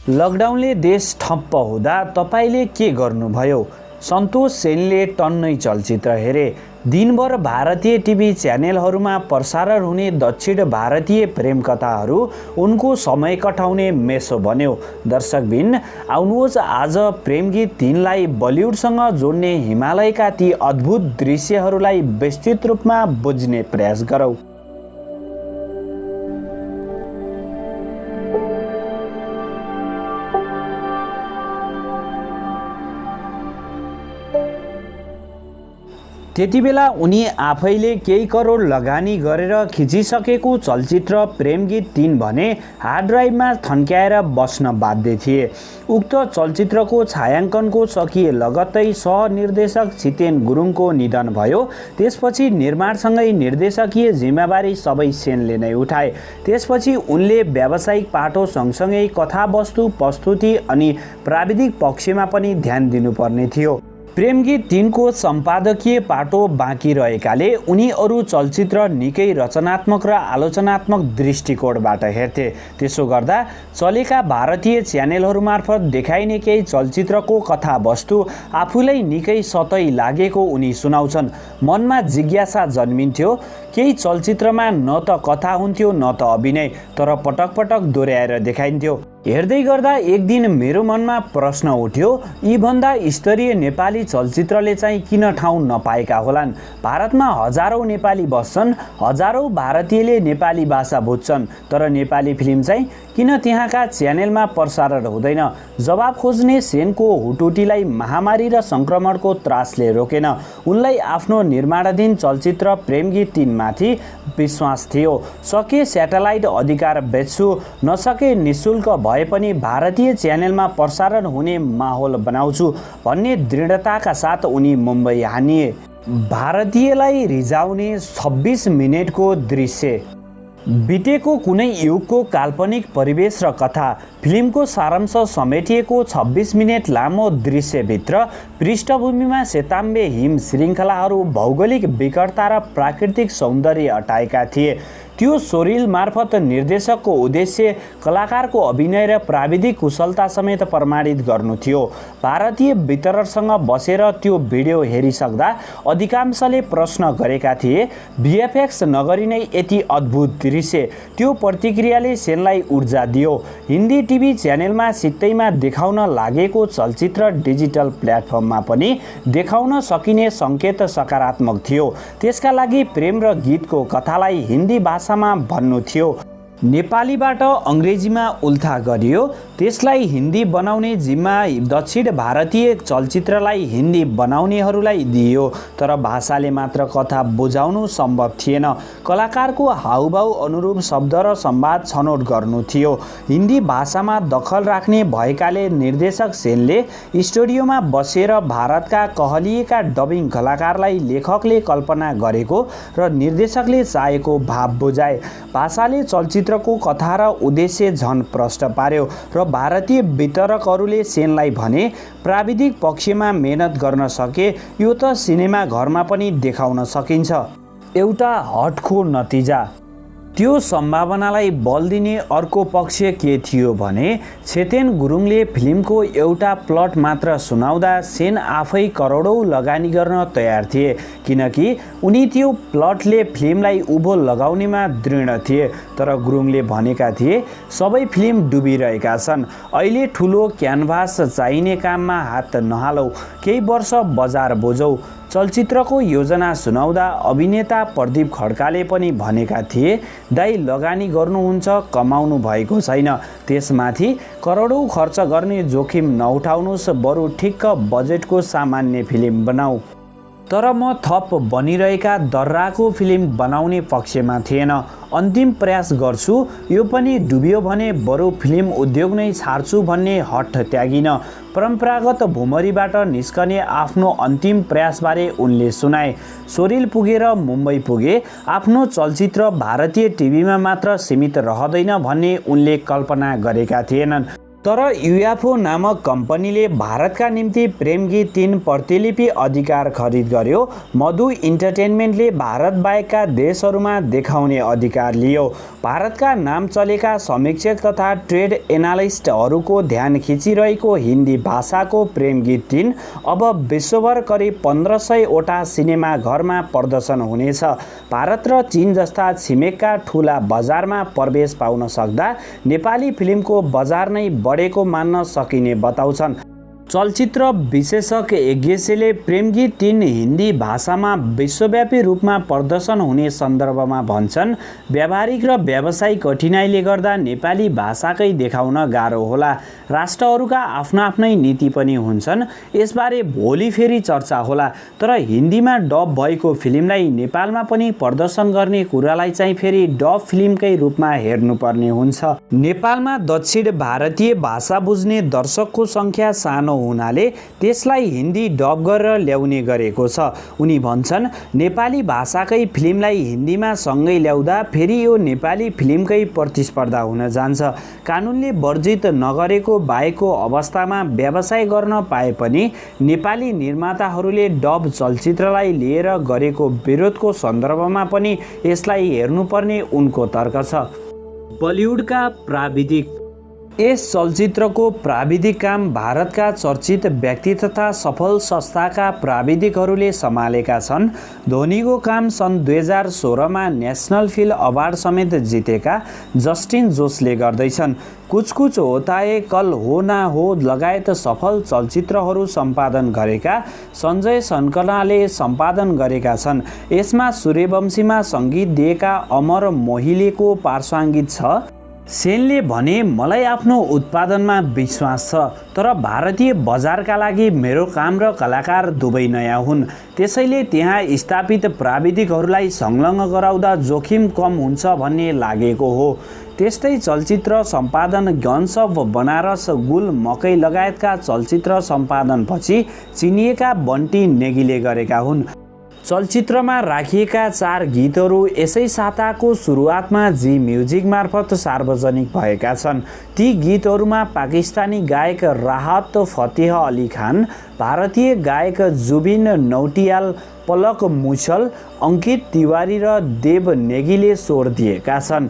लकडाउनले देश ठप्प हुँदा तपाईले के गर्नुभयो? सन्तोष सेनले टन्नै चलचित्र हेरे। दिनभर भारतीय टिभी च्यानेलहरूमा प्रसारण हुने दक्षिण भारतीय प्रेम कथाहरू उनको समय कटाउने मेसो बन्यो। दर्शकबिन, आउनुहोस् आज प्रेम गीत 3लाई बलिउडसँग जोड्ने हिमालयका ती अद्भुत दृश्यहरूलाई विस्तृत रूपमा बुझ्ने प्रयास गरौँ। त्यतिबेला उनी आफैले केही करोड लगानी गरेर खिचिसकेको चलचित्र प्रेम गीत 3 भने हार्ड ड्राइभमा थन्क्याएर बस्न बाध्य थिए। उक्त चलचित्रको छायाङ्कनको सकिए लगत्तै सहनिर्देशक छितेन गुरुङको निधन भयो। त्यसपछि निर्माणसँगै निर्देशकीय जिम्मेवारी सबै सेनले नै उठाए। त्यसपछि उनले व्यावसायिक पाटो सँगसँगै कथावस्तु, प्रस्तुति अनि प्राविधिक पक्षमा पनि ध्यान दिनुपर्ने थियो। प्रेम गीत 3 को सम्पादकीय पाटो बाँकी रहेकाले उनी अरू चलचित्र निकै रचनात्मक र आलोचनात्मक दृष्टिकोणबाट हेर्थे। त्यसो गर्दा चलेका भारतीय च्यानेलहरू मार्फत देखाइने केही चलचित्रको कथावस्तु आफूलाई निकै सतै लागेको उनी सुनाउँछन्। मनमा जिज्ञासा जन्मिन्थ्यो। केही चलचित्रमा न त कथा हुन्थ्यो न त अभिनय, तर पटक पटक दोहोऱ्याएर देखाइन्थ्यो। हेर्दै गर्दा एक दिन मेरो मनमा प्रश्न उठ्यो, यीभन्दा स्तरीय नेपाली चलचित्रले चाहिँ किन ठाउँ नपाएका होलान्? भारतमा हजारौं नेपाली बस्छन्, हजारौं भारतीयले नेपाली भाषा बुझ्छन्, तर नेपाली फिल्म चाहिँ किन त्यहाँका च्यानेलमा प्रसारण हुँदैन? जवाब खोज्ने सेनको हुटुटीलाई महामारी र संक्रमणको त्रासले रोकेन। उनलाई आफ्नो निर्माणाधीन चलचित्र प्रेम गीत 3 माथि विश्वास थियो। सके स्याटेलाइट अधिकार बेच्छु, नसके निशुल्क भए पनि भारतीय च्यानेलमा प्रसारण हुने माहौल बनाउँछु भन्ने दृढताका साथ उनी मुम्बई हानिए। भारतीयलाई रिझाउने 26 मिनेटको दृश्य। बितेको कुनै युगको काल्पनिक परिवेश र कथा, फिल्मको सारांश समेटिएको 26 मिनेट लामो दृश्यभित्र पृष्ठभूमिमा सेताम्बे हिम श्रृङ्खलाहरू, भौगोलिक विकटता र प्राकृतिक सौन्दर्य अटाएका थिए। त्यो सोरिल मार्फत निर्देशकको उद्देश्य कलाकारको अभिनय र प्राविधिक कुशलता समेत प्रमाणित गर्नु थियो। भारतीय वितरकसँग बसेर त्यो भिडियो हेरिसक्दा अधिकांशले प्रश्न गरेका थिए, भिएफएक्स नगरी नै यति अद्भुत दृश्य? त्यो प्रतिक्रियाले सेनलाई ऊर्जा दियो। हिन्दी टिभी च्यानेलमा सित्तैमा देखाउन लागेको चलचित्र डिजिटल प्लेटफर्ममा पनि देखाउन सकिने सङ्केत सकारात्मक थियो। त्यसका लागि प्रेम र गीतको कथालाई हिन्दी भाषामा भन्नु थियो। नेपालीबाट अङ्ग्रेजीमा उल्था गरियो। त्यसलाई हिन्दी बनाउने जिम्मा दक्षिण भारतीय चलचित्रलाई हिन्दी बनाउनेहरूलाई दिइयो, तर भाषाले मात्र कथा बुझाउनु सम्भव थिएन। कलाकारको हाउभाउ अनुरूप शब्द र संवाद छनौट गर्नु थियो। हिन्दी भाषामा दखल राख्ने भएकाले निर्देशक सेनले स्टुडियोमा बसेर भारतका कहलिएका डबिङ कलाकारलाई लेखकले कल्पना गरेको र निर्देशकले चाहेको भाव बुझाए। भाषाले चलचित्रको कथा र उद्देश्य झन प्रष्ट पार्यो र भारतीय वितरकहरूले सेनलाई भने, प्राविधिक पक्षमा मेहनत गर्न सके यो त सिनेमा घरमा पनि देखाउन सकिन्छ। एउटा हटको नतिजा। त्यो सम्भावनालाई बल दिने अर्को पक्ष के थियो भने छितेन गुरुङले फिल्मको एउटा प्लट मात्र सुनाउँदा सेन आफै करोडौं लगानी गर्न तयार थिए, किनकि उनी त्यो प्लटले फिल्मलाई उभो लगाउनेमा दृढ थिए। तर गुरुङले भनेका थिए, सबै फिल्म डुबिरहेका छन्, अहिले ठुलो क्यानभास चाहिने काममा हात नहालौ, केही वर्ष बजार बुझौ। चलचित्रको योजना सुनाउँदा अभिनेता प्रदीप खड्काले पनि भनेका थिए, दाइ लगानी गर्नुहुन्छ, कमाउनु भएको छैन, त्यसमाथि करोडौं खर्च गर्ने जोखिम नउठाउनुहोस्, बरु ठिक्क बजेटको सामान्य फिल्म बनाऊ। तर म थप बनिरहेका दर्राको फिल्म बनाउने पक्षमा थिएन। अन्तिम प्रयास गर्छु, यो पनि डुब्यो भने बरु फिल्म उद्योग नै छाड्छु भन्ने हठ त्यागिन। परम्परागत भुमरीबाट निस्कने आफ्नो अन्तिम प्रयासबारे उनले सुनाए। सोरिल पुगेर मुम्बई पुगे। आफ्नो चलचित्र भारतीय टिभीमा मात्र सीमित रहँदैन भन्ने उनले कल्पना गरेका थिएनन्। तर युएफओ नामक कम्पनीले भारतका निम्ति प्रेम गीत 3 प्रतिलिपि अधिकार खरिद गर्यो। मधु इन्टरटेनमेन्टले भारत बाहेकका देशहरूमा देखाउने अधिकार लियो। भारतका नाम चलेका समीक्षक तथा ट्रेड एनालिस्टहरूको ध्यान खिचिरहेको हिन्दी भाषाको प्रेम गीत 3 अब विश्वभर करिब 1500वटा सिनेमा घरमा प्रदर्शन हुनेछ। भारत र चीन जस्ता छिमेकका ठूला बजारमा प्रवेश पाउन सक्दा नेपाली फिल्मको बजार नै बढेको मान्न सकिने बताउँछन्। चलचित्र विशेषज्ञ यज्ञेशले प्रेम गीत 3 हिन्दी भाषामा विश्वव्यापी रूपमा प्रदर्शन हुने सन्दर्भमा भन्छन्, व्यावहारिक र व्यावसायिक कठिनाइले गर्दा नेपाली भाषाकै देखाउन गाह्रो होला। राष्ट्रहरूका आफ्ना आफ्नै नीति पनि हुन्छन्, यसबारे भोलि फेरि चर्चा होला। तर हिन्दीमा डब भएको फिल्मलाई नेपालमा पनि प्रदर्शन गर्ने कुरालाई चाहिँ फेरि डब फिल्मकै रूपमा हेर्नुपर्ने हुन्छ। नेपालमा दक्षिण भारतीय भाषा बुझ्ने दर्शकको सङ्ख्या सानो हुनाले त्यसलाई हिन्दी डब गरेर ल्याउने गरेको छ। उनी भन्छन्, नेपाली भाषाकै फिल्मलाई हिन्दीमा सँगै ल्याउँदा फेरि यो नेपाली फिल्मकै प्रतिस्पर्धा हुन जान्छ। कानुनले वर्जित नगरेको बाहेकको अवस्थामा व्यवसाय गर्न पाए पनि नेपाली निर्माताहरूले डब चलचित्रलाई लिएर गरेको विरोधको सन्दर्भमा पनि यसलाई हेर्नुपर्ने उनको तर्क छ। बलिउडका प्राविधिक यस चलचित्रको प्राविधिक काम भारतका चर्चित व्यक्ति तथा सफल संस्थाका प्राविधिकहरूले सम्हालेका छन्। धोनीको काम सन् 2016मा नेसनल फिल्म अवार्ड समेत जितेका जस्टिन जोसले गर्दैछन्। कुछ कुछ होता है, कल हो ना हो लगायत सफल चलचित्रहरू सम्पादन गरेका सञ्जय सन्कलाले सम्पादन गरेका छन्। यसमा सूर्यवंशीमा सङ्गीत दिएका अमर मोहिलेको पार्श्वसङ्गीत छ। सेनले भने, मलाई आफ्नो उत्पादनमा विश्वास छ, तर भारतीय बजारका लागि मेरो काम र कलाकार दुवै नयाँ हुन्, त्यसैले त्यहाँ स्थापित प्राविधिकहरूलाई संलग्न गराउँदा जोखिम कम हुन्छ भन्ने लागेको हो। त्यस्तै चलचित्र सम्पादन गन्स अफ बनारस, गुल, मकै लगायतका चलचित्र सम्पादनपछि चिनिएका बन्टी नेगीले गरेका हुन्। चलचित्रमा राखिएका 4 गीतहरू यसै साताको सुरुवातमा जी म्युजिक मार्फत सार्वजनिक भएका छन्। ती गीतहरूमा पाकिस्तानी गायक राहत फतेह अली खान, भारतीय गायक जुबिन नौटियाल, पलक मुछल, अंकित तिवारी र देव नेगीले स्वर दिएका छन्।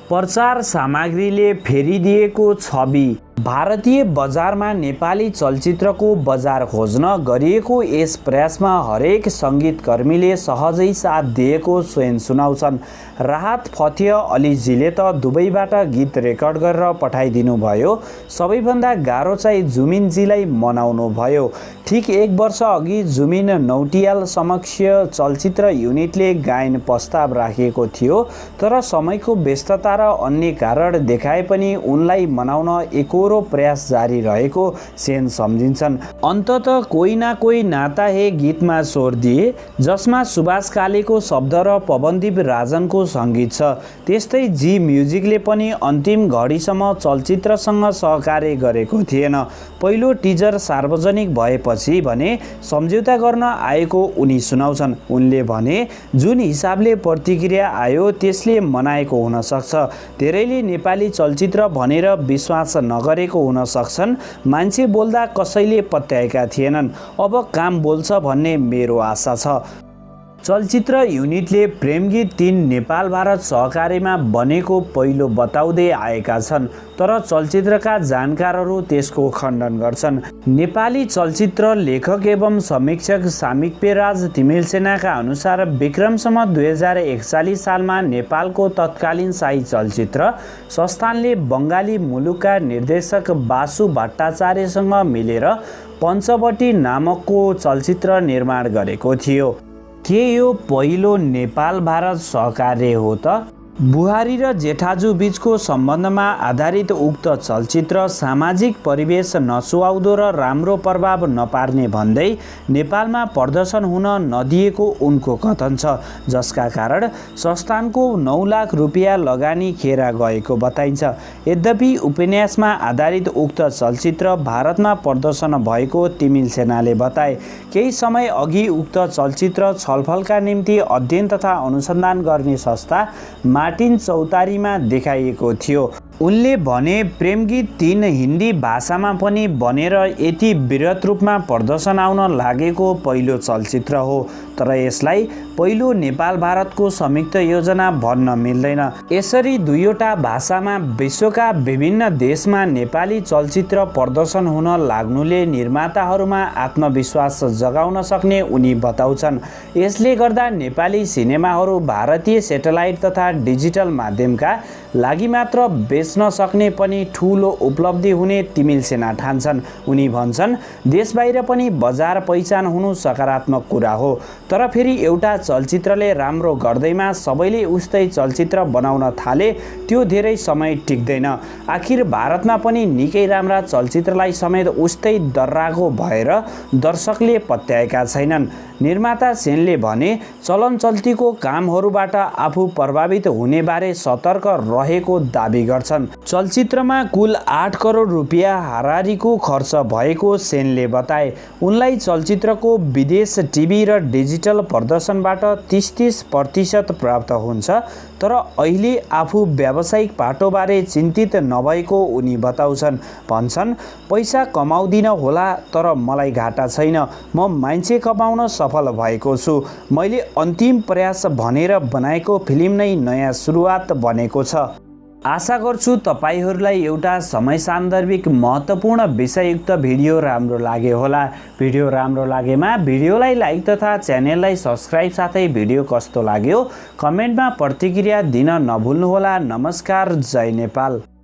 प्रचार सामग्रीले फेरिदिएको छवि। भारतीय बजारमा नेपाली चलचित्रको बजार खोज्न गरिएको यस प्रयासमा हरेक सङ्गीतकर्मीले सहजै साथ दिएको स्वयं सुनाउँछन्। राहत फतेह अलीजीले त दुबईबाट गीत रेकर्ड गरेर पठाइदिनु भयो। सबैभन्दा गाह्रो चाहिँ जुमिनजीलाई मनाउनु भयो। ठिक 1 वर्ष अघि जुमिन नौटियाल समक्ष चलचित्र युनिटले गायन प्रस्ताव राखेको थियो, तर समयको व्यस्तता र अन्य कारण देखाए पनि उनलाई मनाउन एकोरो प्रयास जारी रहेको सेन सम्झिन्छन्। अन्ततः कोही न कोही नाता हे गीतमा स्वर दिए, जसमा सुभाष कालेको शब्द र पवनदीप राजनको सङ्गीत छ। त्यस्तै जी म्युजिकले पनि अन्तिम घडीसम्म चलचित्रसँग सहकार्य गरेको थिएन। पहिलो टिजर सार्वजनिक भएपछि भने सम्झौता गर्न आएको उनी सुनाउँछन्। उनले भने, जुन हिसाबले प्रतिक्रिया आयो त्यसले मनाएको हुन सक्छ। धेरैले नेपाली चलचित्र भनेर विश्वास नगरेको हुन सक्छन्। मान्छे बोल्दा कसैले पत्याएका थिएनन्। अब काम बोल्छ भन्ने मेरो आशा छ। चलचित्र युनिटले प्रेम गीत 3 नेपाल भारत सहकार्यमा बनेको पहिलो बताउँदै आएका छन्, तर चलचित्रका जानकारहरू त्यसको खण्डन गर्छन्। नेपाली चलचित्र लेखक एवं समीक्षक सामिकपेराज तिमिलसेनाका अनुसार विक्रमसम्म 2041 सालमा नेपालको तत्कालीन शाही चलचित्र संस्थानले बङ्गाली मुलुकका निर्देशक बासु भट्टाचार्यसँग मिलेर पञ्चवटी नामकको चलचित्र निर्माण गरेको थियो। के यो पहिलो नेपाल भारत सहकार्य हो त? बुहारी र जेठाजु बीचको सम्बन्धमा आधारित उक्त चलचित्र सामाजिक परिवेश नसुहाउँदो र राम्रो प्रभाव नपार्ने भन्दै नेपालमा प्रदर्शन हुन नदिएको उनको कथन छ, जसका कारण संस्थानको 9 लाख रुपियाँ लगानी खेर गएको बताइन्छ। यद्यपि उपन्यासमा आधारित उक्त चलचित्र भारतमा प्रदर्शन भएको तिमिलसेनाले बताए। केही समय अघि उक्त चलचित्र छलफलका निम्ति अध्ययन तथा अनुसन्धान गर्ने संस्था मार्टिन चौतारीमा देखाइएको थियो। उनले भने प्रेम गीत 3 हिन्दी भाषामा पनि बनेर यति वृहत रूपमा प्रदर्शन आउन लागेको पहिलो चलचित्र हो, तर यसलाई पहिलो नेपाल भारतको संयुक्त योजना भन्न मिल्दैन। यसरी दुईवटा भाषामा विश्वका विभिन्न देशमा नेपाली चलचित्र प्रदर्शन हुन लाग्नुले निर्माताहरूमा आत्मविश्वास जगाउन सक्ने उनी बताउँछन्। यसले गर्दा नेपाली सिनेमाहरू भारतीय सेटेलाइट तथा डिजिटल माध्यमका लागि मात्र बेच्न सक्ने पनि ठूलो उपलब्धि हुने तिमिल सेना ठान्छन्। उनी भन्छन्, देशबाहिर पनि बजार पहिचान हुनु सकारात्मक कुरा हो, तर फेरि एउटा चलचित्रले राम्रो गर्दैमा सबैले उस्तै चलचित्र बनाउन थाले त्यो धेरै समय टिक्दैन। आखिर भारतमा पनि निकै राम्रा चलचित्रलाई समेत उस्तै दर्रागो भएर दर्शकले पत्याएका छैनन्। निर्माता सेनले भने, चलन चल्तीको कामहरूबाट आफू प्रभावित हुने बारे सतर्क रहेको दाबी गर्छन्। चलचित्रमा कुल 8 करोड रुपियाँ हाराहारीको खर्च भएको सेनले बताए। उनलाई चलचित्रको विदेश टिभी र डिजिटल प्रदर्शनबाट 30% प्राप्त हुन्छ, तर अहिले आफू व्यावसायिक पाटोबारे चिन्तित नभएको उनी बताउँछन्। भन्छन्, पैसा कमाउँदिन होला तर मलाई घाटा छैन। म मान्छे कमाउन सफल भएको छु। मैले अन्तिम प्रयास भनेर बनाएको फिल्म नै नयाँ सुरुवात बनेको छ। आशा गर्छु तपाईहरूलाई एउटा समय सान्दर्भिक महत्त्वपूर्ण विषययुक्त भिडियो राम्रो लाग्यो होला। भिडियो राम्रो लागेमा भिडियोलाई लाइक तथा च्यानललाई सब्स्क्राइब, साथै भिडियो कस्तो लाग्यो कमेन्टमा प्रतिक्रिया दिन नभुल्नुहोला। नमस्कार, जय नेपाल।